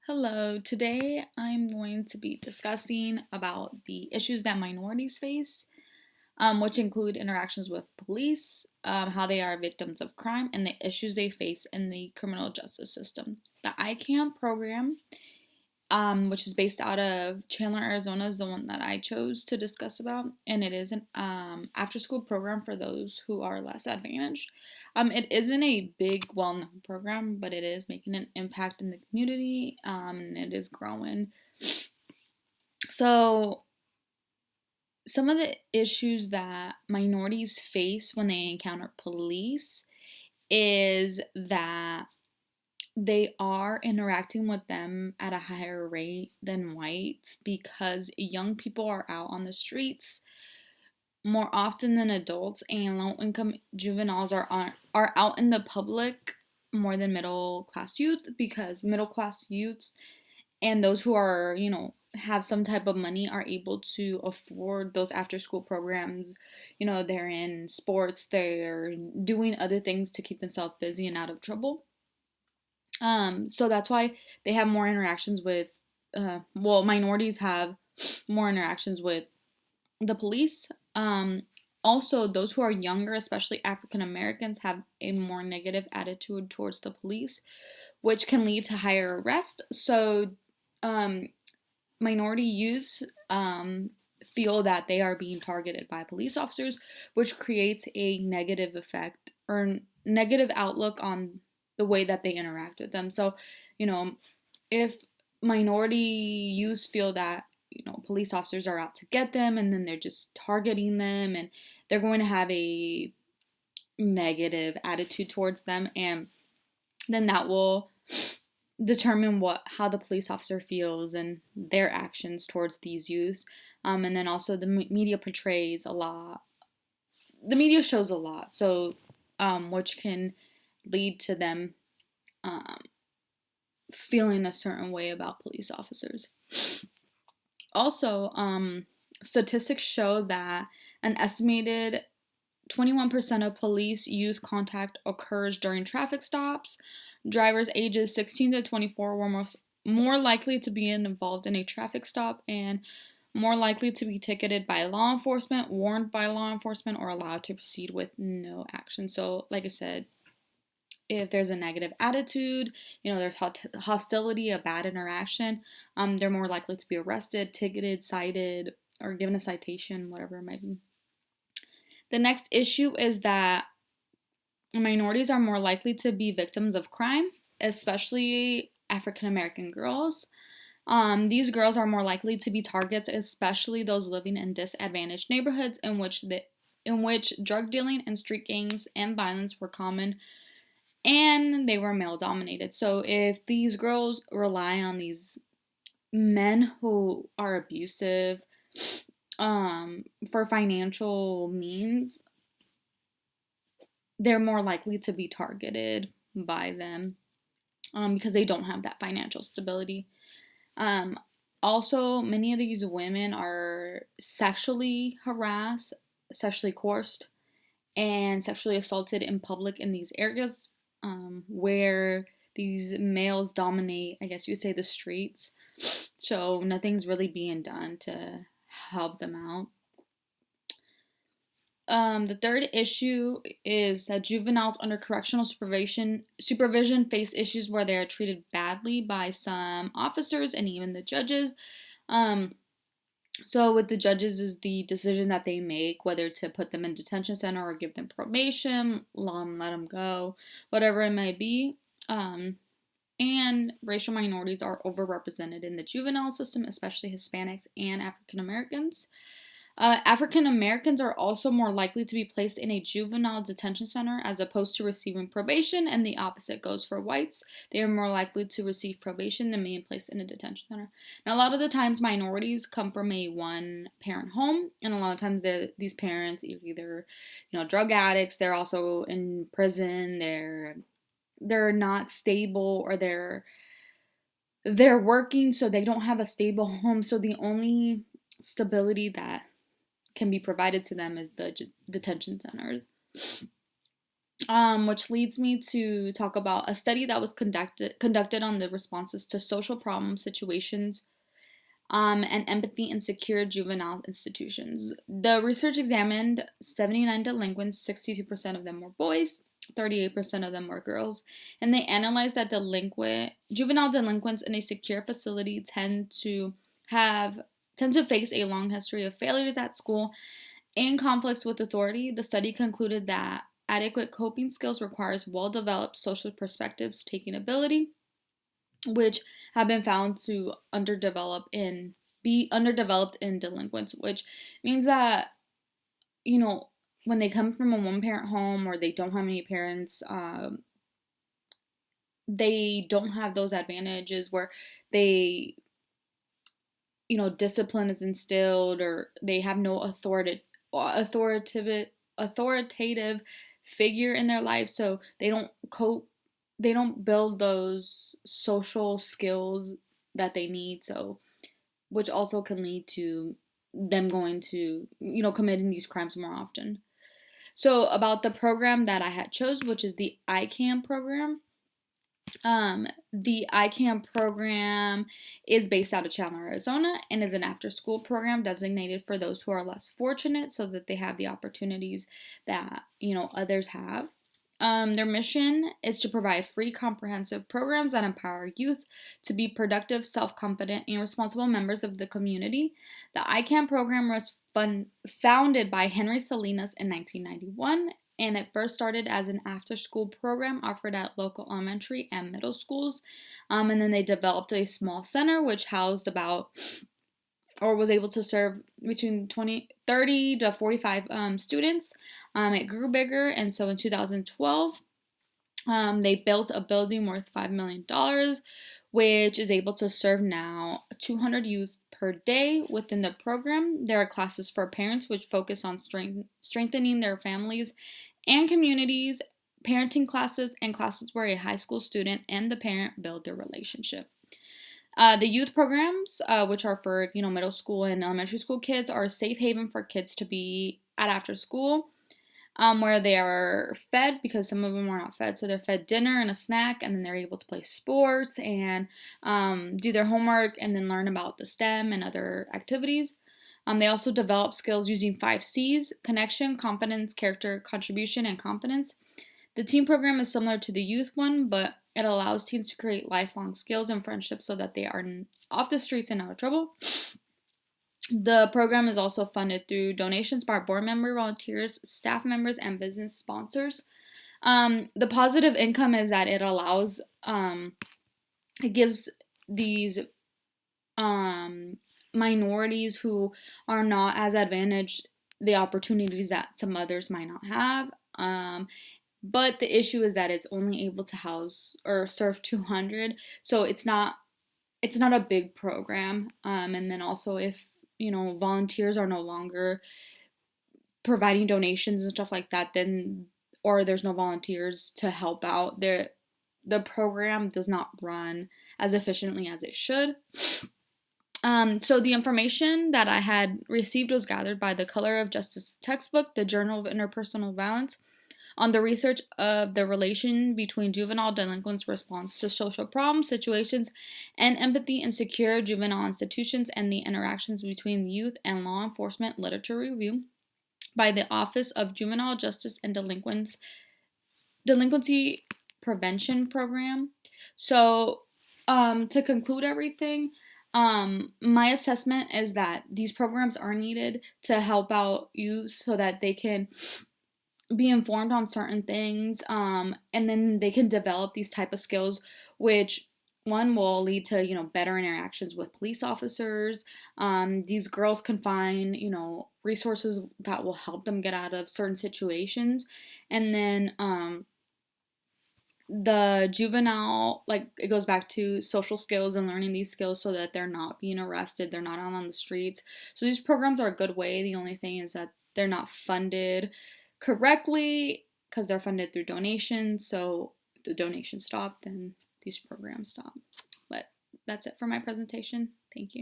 Hello, today I'm going to be discussing about the issues that minorities face, which include interactions with police, how they are victims of crime, and the issues they face in the criminal justice system. The ICAM program, which is based out of Chandler, Arizona, is the one that I chose to discuss about, and it is an after-school program for those who are less advantaged. It isn't a big, well-known program, but it is making an impact in the community, and it is growing. So, some of the issues that minorities face when they encounter police is that they are interacting with them at a higher rate than whites because young people are out on the streets more often than adults, and low income juveniles are out in the public more than middle class youth, because middle class youths and those who are, have some type of money are able to afford those after school programs. They're in sports, they're doing other things to keep themselves busy and out of trouble. So that's why they have more interactions with, minorities have more interactions with the police. Also, those who are younger, especially African Americans, have a more negative attitude towards the police, which can lead to higher arrest. So, um, minority youths feel that they are being targeted by police officers, which creates a negative effect or negative outlook on the way that they interact with them. So, you know, if minority youths feel that police officers are out to get them and then they're just targeting them, and they're going to have a negative attitude towards them, and then that will determine how the police officer feels and their actions towards these youths. And then also the media portrays a lot. The media shows a lot, so which can lead to them um, feeling a certain way about police officers. Also, statistics show that an estimated 21% of police youth contact occurs during traffic stops. Drivers ages 16 to 24 were more likely to be involved in a traffic stop and more likely to be ticketed by law enforcement, warned by law enforcement, or allowed to proceed with no action. So, like I said, if there's a negative attitude, there's hostility, a bad interaction, they're more likely to be arrested, ticketed, cited, or given a citation, whatever it might be. The next issue is that minorities are more likely to be victims of crime, especially African American girls. These girls are more likely to be targets, especially those living in disadvantaged neighborhoods in which drug dealing and street gangs and violence were common, and they were male dominated. So if these girls rely on these men who are abusive for financial means, they're more likely to be targeted by them because they don't have that financial stability. Um, Also, many of these women are sexually harassed, sexually coerced, and sexually assaulted in public in these areas where these males dominate, I guess you would say, the streets. So nothing's really being done to help them out. The third issue is that juveniles under correctional supervision face issues where they are treated badly by some officers and even the judges. Um, so with the judges is the decision that they make whether to put them in detention center or give them probation, let them go, whatever it may be. And racial minorities are overrepresented in the juvenile system, especially Hispanics and African Americans. African Americans are also more likely to be placed in a juvenile detention center as opposed to receiving probation, and the opposite goes for whites. They are more likely to receive probation than being placed in a detention center. Now, a lot of the times, minorities come from a one-parent home, and a lot of times these parents are either, drug addicts. They're also in prison. They're not stable, or they're working, so they don't have a stable home. So the only stability that can be provided to them is the detention centers. which leads me to talk about a study that was conducted on the responses to social problem situations, and empathy in secure juvenile institutions. The research examined 79 delinquents, 62% of them were boys, 38% of them were girls, and they analyzed that juvenile delinquents in a secure facility tend to face a long history of failures at school and conflicts with authority. The study concluded that adequate coping skills requires well-developed social perspectives taking ability, which have been found to be underdeveloped in delinquents, which means that, you know, when they come from a one-parent home or they don't have any parents, they don't have those advantages where they, discipline is instilled, or they have no authoritative figure in their life, so they don't build those social skills that they need, so which also can lead to them going to, committing these crimes more often. So about the program that I had chose, which is the ICAM program. The ICAM program is based out of Chandler, Arizona, and is an after-school program designated for those who are less fortunate, so that they have the opportunities that others have. Their mission is to provide free, comprehensive programs that empower youth to be productive, self-confident, and responsible members of the community. The ICAM program was founded by Henry Salinas in 1991, and it first started as an after-school program offered at local elementary and middle schools. And then they developed a small center which housed was able to serve between 30 to 45 students. It grew bigger, and so in 2012, they built a building worth $5 million, which is able to serve now 200 youth per day within the program. There are classes for parents which focus on strengthening their families and communities, parenting classes, and classes where a high school student and the parent build their relationship. The youth programs, which are for middle school and elementary school kids, are a safe haven for kids to be at after school, where they are fed, because some of them are not fed, so they're fed dinner and a snack, and then they're able to play sports and do their homework, and then learn about the STEM and other activities. They also develop skills using 5 C's: connection, confidence, character, contribution, and competence. The teen program is similar to the youth one, but it allows teens to create lifelong skills and friendships so that they are off the streets and out of trouble. The program is also funded through donations by board member volunteers, staff members, and business sponsors. The positive income is that it gives these minorities who are not as advantaged the opportunities that some others might not have. But the issue is that it's only able to house or serve 200, so it's not a big program. And then also, if volunteers are no longer providing donations and stuff like that, then, or there's no volunteers to help out, the program does not run as efficiently as it should. So the information that I had received was gathered by the Color of Justice textbook, the Journal of Interpersonal Violence, on the research of the relation between juvenile delinquents' response to social problem situations and empathy in secure juvenile institutions, and the interactions between youth and law enforcement, literature review by the Office of Juvenile Justice and Delinquency Prevention Program. So, to conclude everything, my assessment is that these programs are needed to help out youth so that they can be informed on certain things, and then they can develop these type of skills, which one will lead to better interactions with police officers. These girls can find resources that will help them get out of certain situations, and then the juvenile, like, it goes back to social skills and learning these skills so that they're not being arrested, they're not out on the streets. So these programs are a good way. The only thing is that they're not funded correctly because they're funded through donations. So if the donations stop, then these programs stop. But that's it for my presentation. Thank you.